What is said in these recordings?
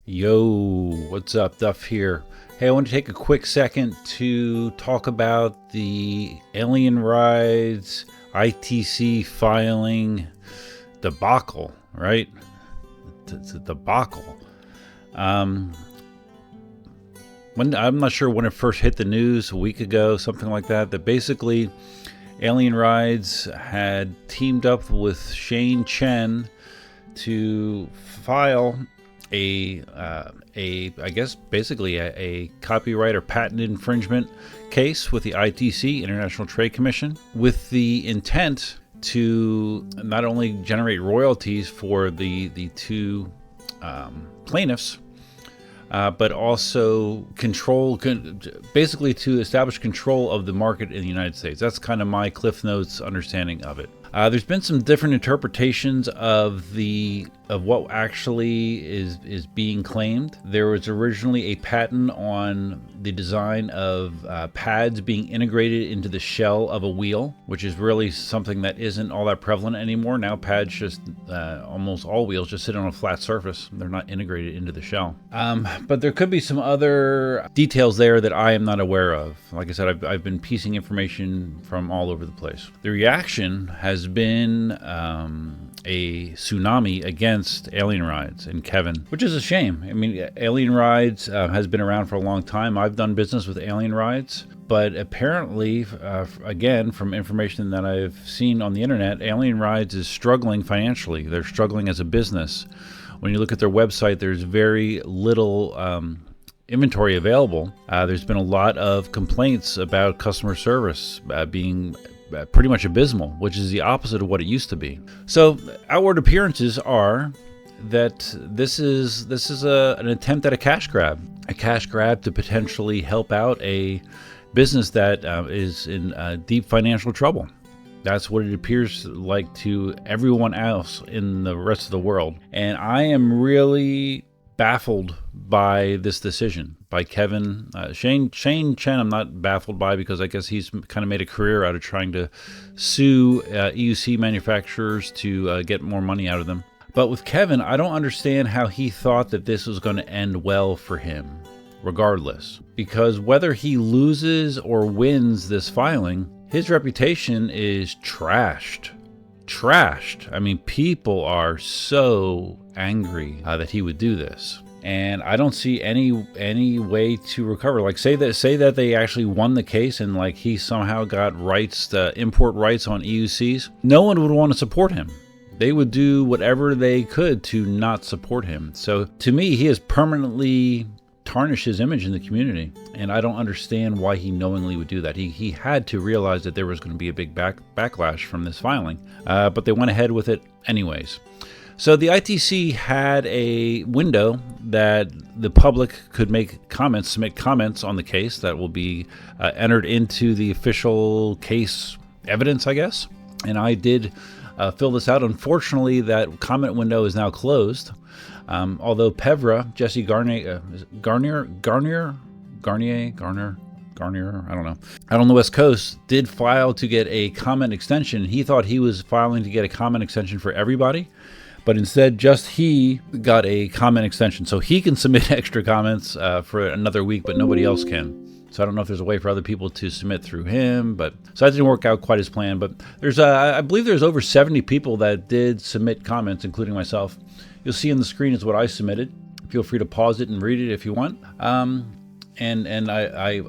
Yo, what's up? Duff here. Hey, I want to take a quick second to talk about the Alien Rides ITC filing debacle, right? It's a debacle. I'm not sure when it first hit the news, a week ago, something like that, that basically Alien Rides had teamed up with Chen to file a copyright or patent infringement case with the ITC, International Trade Commission, with the intent to not only generate royalties for the two plaintiffs, but also basically to establish control of the market in the United States. That's kind of my Cliff Notes understanding of it. There's been some different interpretations of what actually is being claimed. There was originally a patent on the design of pads being integrated into the shell of a wheel, which is really something that isn't all that prevalent anymore. Now pads just, almost all wheels just sit on a flat surface. They're not integrated into the shell. But there could be some other details there that I am not aware of. Like I said, I've been piecing information from all over the place. The reaction has been a tsunami against Alien Rides and Kevin, which is a shame. I mean, Alien Rides has been around for a long time. I've done business with Alien Rides, but apparently, again, from information that I've seen on the internet, Alien Rides is struggling financially. They're struggling as a business. When you look at their website, there's very little inventory available. There's been a lot of complaints about customer service being pretty much abysmal, which is the opposite of what it used to be. So outward appearances are that this is an attempt at a cash grab to potentially help out a business that is in deep financial trouble. That's what it appears like to everyone else in the rest of the world. And I am really baffled by this decision by Kevin. Chen, I'm not baffled by, because I guess he's kind of made a career out of trying to sue EUC manufacturers to get more money out of them. But with Kevin, I don't understand how he thought that this was going to end well for him, regardless. Because whether he loses or wins this filing, his reputation is trashed. I mean, people are so angry that he would do this, and I don't see any way to recover. Like, say that they actually won the case and like he somehow got rights, import rights on EUCs. No one would want to support him. They would do whatever they could to not support him. So to me, he has permanently tarnished his image in the community, and I don't understand why he knowingly would do that. He had to realize that there was going to be a big backlash from this filing, but they went ahead with it anyways. So the ITC had a window that the public could submit comments on the case that will be entered into the official case evidence, I guess. And I did fill this out. Unfortunately, that comment window is now closed. Although Pevra, Jesse Garnier, I don't know, out on the West Coast, did file to get a comment extension. He thought he was filing to get a comment extension for everybody, but instead just he got a comment extension. So he can submit extra comments for another week, but nobody else can. So I don't know if there's a way for other people to submit through him, so that didn't work out quite as planned. But there's, I believe there's over 70 people that did submit comments, including myself. You'll see on the screen is what I submitted. Feel free to pause it and read it if you want. And I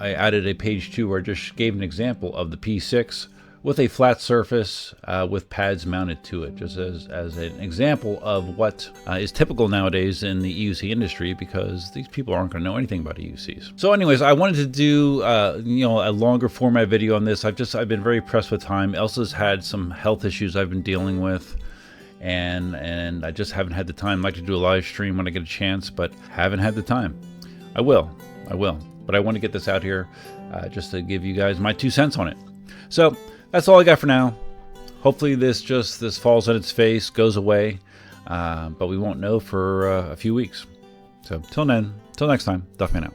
added a page 2 where I just gave an example of the P6 with a flat surface with pads mounted to it, just as an example of what is typical nowadays in the EUC industry, because these people aren't going to know anything about EUCs. So anyways, I wanted to do a longer format video on this. I've been very pressed with time. Elsa's had some health issues I've been dealing with, and I just haven't had the time. I'd like to do a live stream when I get a chance, but haven't had the time. I will, but I want to get this out here just to give you guys my 2 cents on it. So that's all I got for now. Hopefully this falls on its face, goes away, but we won't know for a few weeks. So till next time, Duffman out.